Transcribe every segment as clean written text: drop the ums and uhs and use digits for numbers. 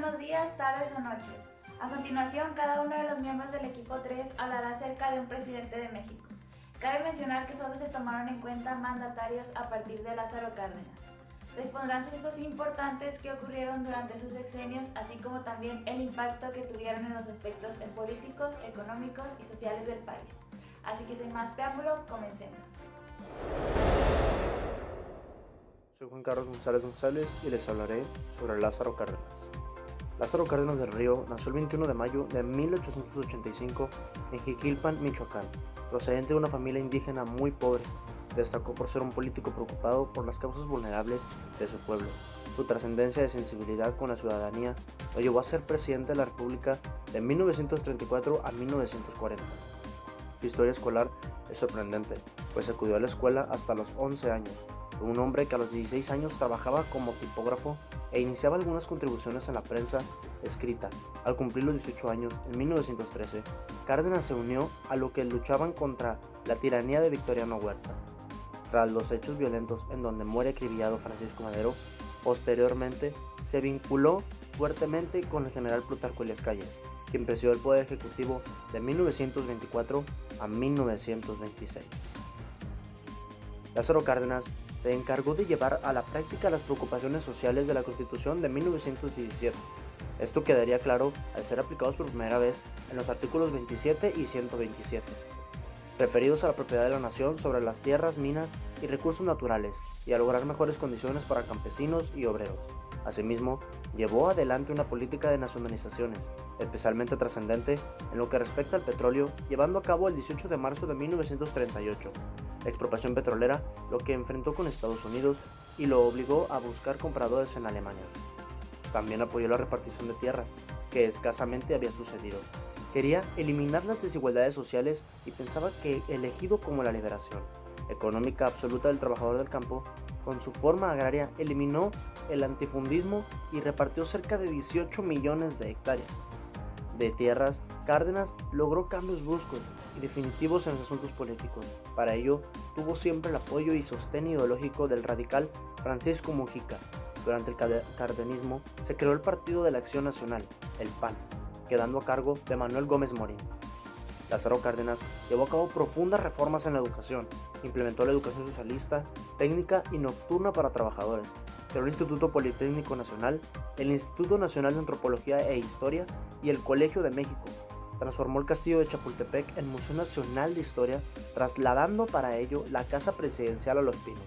buenos días, tardes o noches. A continuación, cada uno de los miembros del equipo 3 hablará acerca de un presidente de México. Cabe mencionar que solo se tomaron en cuenta mandatarios a partir de Lázaro Cárdenas. Se expondrán sucesos importantes que ocurrieron durante sus sexenios, así como también el impacto que tuvieron en los aspectos políticos, económicos y sociales del país. Así que sin más preámbulo, comencemos. Soy Juan Carlos González y les hablaré sobre Lázaro Cárdenas. Lázaro Cárdenas del Río nació el 21 de mayo de 1885 en Jiquilpan, Michoacán, procedente de una familia indígena muy pobre. Destacó por ser un político preocupado por las causas vulnerables de su pueblo. Su trascendencia de sensibilidad con la ciudadanía lo llevó a ser presidente de la República de 1934 a 1940. Su historia escolar es sorprendente, pues acudió a la escuela hasta los 11 años. Fue un hombre que a los 16 años trabajaba como tipógrafo e iniciaba algunas contribuciones en la prensa escrita. Al cumplir los 18 años, en 1913, Cárdenas se unió a lo que luchaban contra la tiranía de Victoriano Huerta. Tras los hechos violentos en donde muere acribillado Francisco Madero, posteriormente se vinculó fuertemente con el general Plutarco Elías Calles, quien presidió el Poder Ejecutivo de 1924 a 1926. Lázaro Cárdenas se encargó de llevar a la práctica las preocupaciones sociales de la Constitución de 1917. Esto quedaría claro al ser aplicados por primera vez en los artículos 27 y 127, referidos a la propiedad de la nación sobre las tierras, minas y recursos naturales, y a lograr mejores condiciones para campesinos y obreros. Asimismo, llevó adelante una política de nacionalizaciones, especialmente trascendente en lo que respecta al petróleo, llevando a cabo el 18 de marzo de 1938, la expropiación petrolera, lo que enfrentó con Estados Unidos y lo obligó a buscar compradores en Alemania. También apoyó la repartición de tierra, que escasamente había sucedido. Quería eliminar las desigualdades sociales y pensaba que el ejido como la liberación económica absoluta del trabajador del campo, con su forma agraria, eliminó el latifundismo y repartió cerca de 18 millones de hectáreas de tierras. Cárdenas logró cambios bruscos y definitivos en los asuntos políticos. Para ello, tuvo siempre el apoyo y sostén ideológico del radical Francisco Mujica. Durante el cardenismo se creó el Partido de la Acción Nacional, el PAN, quedando a cargo de Manuel Gómez Morín. Lázaro Cárdenas llevó a cabo profundas reformas en la educación, implementó la educación socialista, técnica y nocturna para trabajadores, creó el Instituto Politécnico Nacional, el Instituto Nacional de Antropología e Historia y el Colegio de México. Transformó el Castillo de Chapultepec en Museo Nacional de Historia, trasladando para ello la Casa Presidencial a Los Pinos.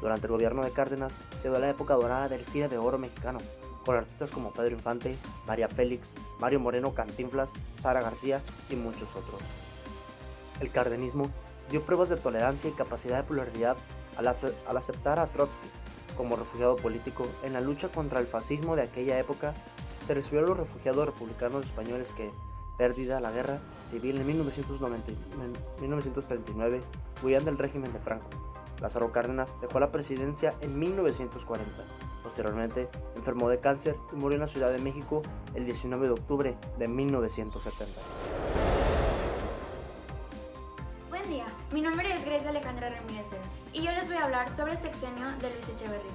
Durante el gobierno de Cárdenas se dio la época dorada del cine de oro mexicano, con artistas como Pedro Infante, María Félix, Mario Moreno Cantinflas, Sara García y muchos otros. El cardenismo dio pruebas de tolerancia y capacidad de pluralidad al aceptar a Trotsky como refugiado político. En la lucha contra el fascismo de aquella época se recibió a los refugiados republicanos españoles que, perdida la guerra civil en 1939, huían del régimen de Franco. Lázaro Cárdenas dejó la presidencia en 1940. Posteriormente, enfermó de cáncer y murió en la Ciudad de México el 19 de octubre de 1970. Buen día, mi nombre es Grecia Alejandra Ramírez Vega y yo les voy a hablar sobre el sexenio de Luis Echeverría.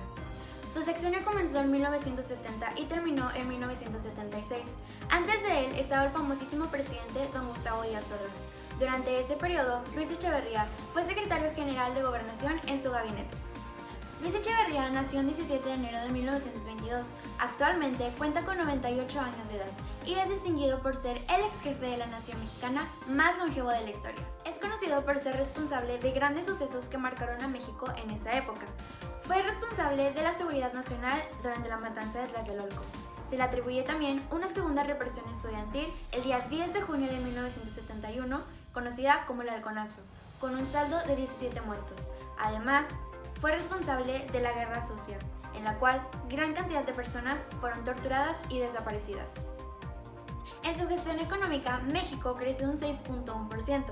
Su sexenio comenzó en 1970 y terminó en 1976. Antes de él estaba el famosísimo presidente don Gustavo Díaz Ordaz. Durante ese periodo, Luis Echeverría fue secretario general de Gobernación en su gabinete. Luis Echeverría nació el 17 de enero de 1922. Actualmente cuenta con 98 años de edad y es distinguido por ser el ex jefe de la nación mexicana más longevo de la historia. Es conocido por ser responsable de grandes sucesos que marcaron a México en esa época. Fue responsable de la seguridad nacional durante la matanza de Tlatelolco. Se le atribuye también una segunda represión estudiantil el día 10 de junio de 1971, conocida como el Halconazo, con un saldo de 17 muertos. Además, fue responsable de la Guerra Sucia, en la cual gran cantidad de personas fueron torturadas y desaparecidas. En su gestión económica, México creció un 6.1%.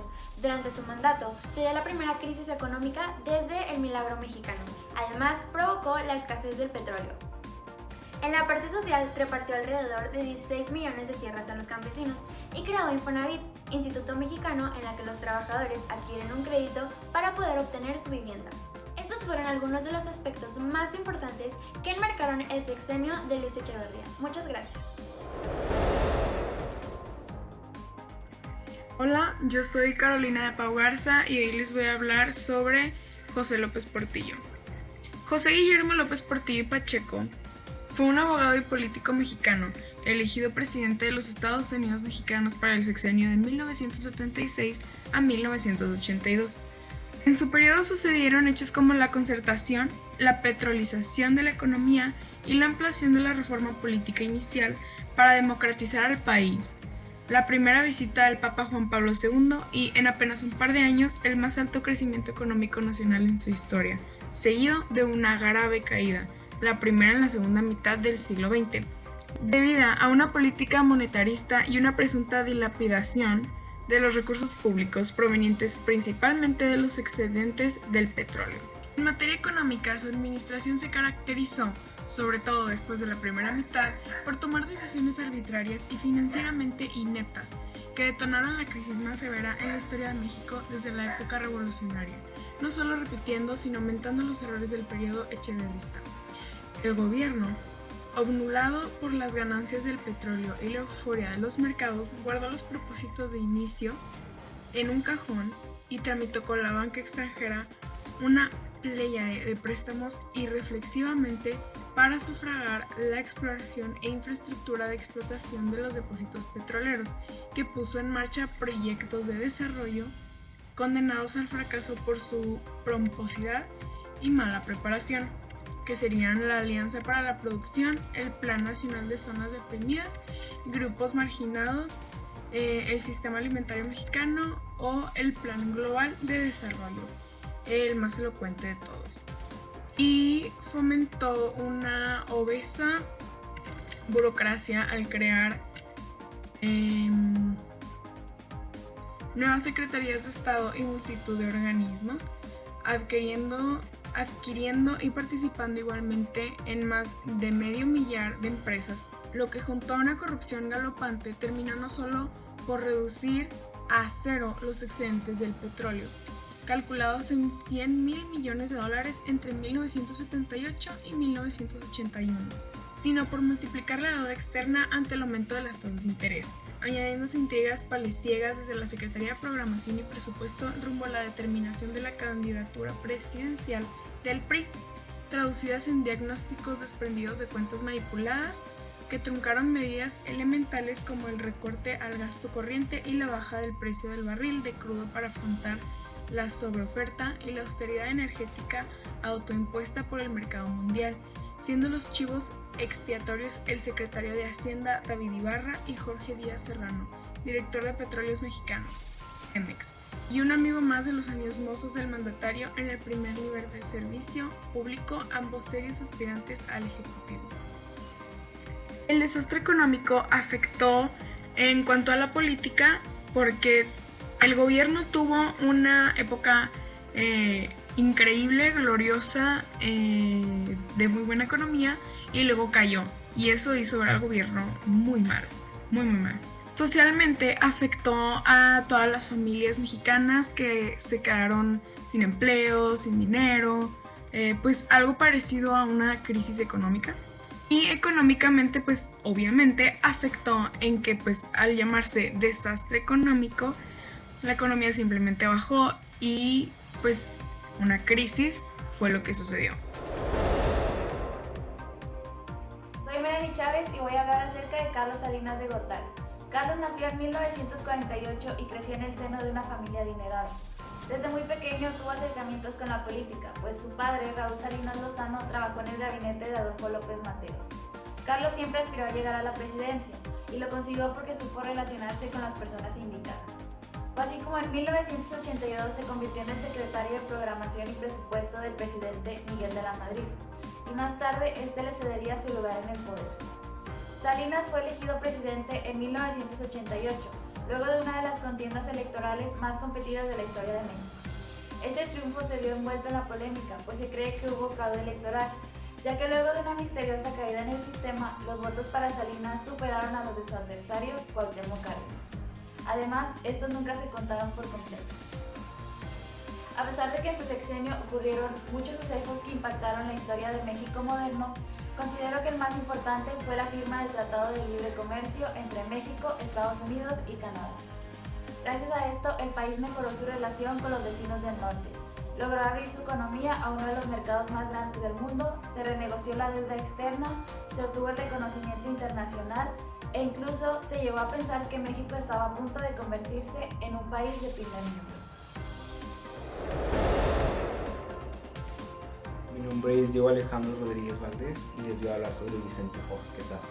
Durante su mandato, se dio la primera crisis económica desde el Milagro Mexicano. Además, provocó la escasez del petróleo. En la parte social, repartió alrededor de 16 millones de tierras a los campesinos y creó Infonavit, Instituto Mexicano en la que los trabajadores adquieren un crédito para poder obtener su vivienda. Estos estos fueron algunos de los aspectos más importantes que enmarcaron el sexenio de Luis Echeverría. Muchas gracias. Hola, yo soy Carolina de Pau Garza y hoy les voy a hablar sobre José López Portillo. José Guillermo López Portillo y Pacheco fue un abogado y político mexicano, elegido presidente de los Estados Unidos mexicanos para el sexenio de 1976 a 1982. En su periodo sucedieron hechos como la concertación, la petrolización de la economía y la ampliación de la reforma política inicial para democratizar al país, la primera visita del Papa Juan Pablo II y, en apenas un par de años, el más alto crecimiento económico nacional en su historia, seguido de una grave caída, la primera en la segunda mitad del siglo XX, debido a una política monetarista y una presunta dilapidación de los recursos públicos provenientes principalmente de los excedentes del petróleo. En materia económica, su administración se caracterizó, sobre todo después de la primera mitad, por tomar decisiones arbitrarias y financieramente ineptas, que detonaron la crisis más severa en la historia de México desde la época revolucionaria, no solo repitiendo, sino aumentando los errores del periodo echeverrista. El gobierno, obnubilado por las ganancias del petróleo y la euforia de los mercados, guardó los propósitos de inicio en un cajón y tramitó con la banca extranjera una pléyade de préstamos irreflexivamente para sufragar la exploración e infraestructura de explotación de los depósitos petroleros, que puso en marcha proyectos de desarrollo condenados al fracaso por su pomposidad y mala preparación, que serían la Alianza para la Producción, el Plan Nacional de Zonas Deprimidas, Grupos Marginados, el Sistema Alimentario Mexicano o el Plan Global de Desarrollo, el más elocuente de todos. Y fomentó una obesa burocracia al crear nuevas secretarías de Estado y multitud de organismos, adquiriendo y participando igualmente en más de 500,000 de empresas, lo que junto a una corrupción galopante terminó no solo por reducir a cero los excedentes del petróleo, calculados en $100,000 millones entre 1978 y 1981, sino por multiplicar la deuda externa ante el aumento de las tasas de interés, añadiéndose intrigas paliciegas desde la Secretaría de Programación y Presupuesto rumbo a la determinación de la candidatura presidencial del PRI, traducidas en diagnósticos desprendidos de cuentas manipuladas que truncaron medidas elementales como el recorte al gasto corriente y la baja del precio del barril de crudo para afrontar la sobreoferta y la austeridad energética autoimpuesta por el mercado mundial, siendo los chivos expiatorios el secretario de Hacienda David Ibarra y Jorge Díaz Serrano, director de Petróleos Mexicanos, Pemex, y un amigo más de los años mozos del mandatario en el primer nivel del servicio público, ambos serios aspirantes al Ejecutivo. El desastre económico afectó en cuanto a la política porque el gobierno tuvo una época increíble, gloriosa, de muy buena economía, y luego cayó, y eso hizo ver al gobierno muy mal, muy mal. Socialmente afectó a todas las familias mexicanas que se quedaron sin empleo, sin dinero, pues algo parecido a una crisis económica. Y económicamente, pues obviamente afectó en que, pues al llamarse desastre económico, la economía simplemente bajó y pues una crisis fue lo que sucedió. Soy Melanie Chávez y voy a hablar acerca de Carlos Salinas de Gortari. Carlos nació en 1948 y creció en el seno de una familia adinerada. Desde muy pequeño tuvo acercamientos con la política, pues su padre, Raúl Salinas Lozano, trabajó en el gabinete de Adolfo López Mateos. Carlos siempre aspiró a llegar a la presidencia y lo consiguió porque supo relacionarse con las personas indicadas. Fue así como en 1982 se convirtió en el secretario de Programación y Presupuesto del presidente Miguel de la Madrid, y más tarde este le cedería su lugar en el poder. Salinas fue elegido presidente en 1988, luego de una de las contiendas electorales más competidas de la historia de México. Este triunfo se vio envuelto en la polémica, pues se cree que hubo fraude electoral, ya que luego de una misteriosa caída en el sistema, los votos para Salinas superaron a los de su adversario, Cuauhtémoc Cárdenas. Además, estos nunca se contaron por completo. A pesar de que en su sexenio ocurrieron muchos sucesos que impactaron la historia de México moderno, considero que el más importante fue la firma del Tratado de Libre Comercio entre México, Estados Unidos y Canadá. Gracias a esto, el país mejoró su relación con los vecinos del norte, logró abrir su economía a uno de los mercados más grandes del mundo, se renegoció la deuda externa, se obtuvo el reconocimiento internacional e incluso se llegó a pensar que México estaba a punto de convertirse en un país de primer mundo. Mi nombre es Diego Alejandro Rodríguez Valdés y les voy a hablar sobre Vicente Fox Quesada.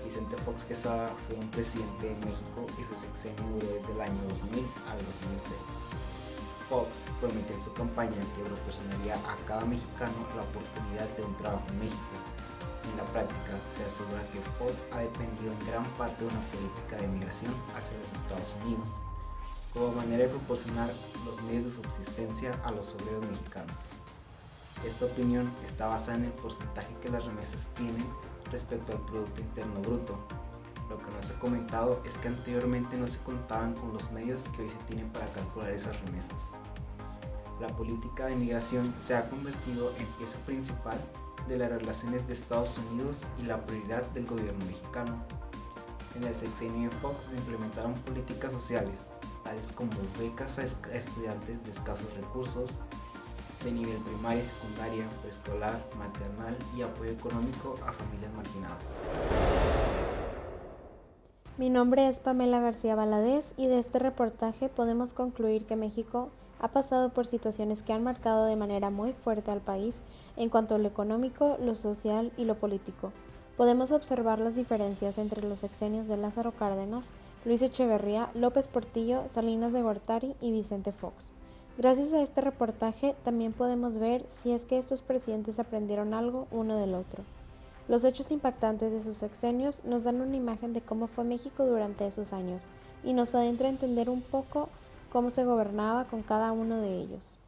Vicente Fox Quesada fue un presidente de México y su sexenio duró desde el año 2000 al 2006. Fox prometió en su campaña que proporcionaría a cada mexicano la oportunidad de un trabajo en México. En la práctica, se asegura que Fox ha dependido en gran parte de una política de migración hacia los Estados Unidos, como manera de proporcionar los medios de subsistencia a los obreros mexicanos. Esta opinión está basada en el porcentaje que las remesas tienen respecto al Producto Interno Bruto. Lo que no se ha comentado es que anteriormente no se contaban con los medios que hoy se tienen para calcular esas remesas. La política de migración se ha convertido en pieza principal de las relaciones de Estados Unidos y la prioridad del gobierno mexicano. En el sexenio de Fox se implementaron políticas sociales, tales como becas a estudiantes de escasos recursos, de nivel primaria y secundaria, preescolar, maternal y apoyo económico a familias marginadas. Mi nombre es Pamela García Valadez y de este reportaje podemos concluir que México ha pasado por situaciones que han marcado de manera muy fuerte al país en cuanto a lo económico, lo social y lo político. Podemos observar las diferencias entre los sexenios de Lázaro Cárdenas, Luis Echeverría, López Portillo, Salinas de Gortari y Vicente Fox. Gracias a este reportaje también podemos ver si es que estos presidentes aprendieron algo uno del otro. Los hechos impactantes de sus sexenios nos dan una imagen de cómo fue México durante esos años y nos adentra a entender un poco cómo se gobernaba con cada uno de ellos.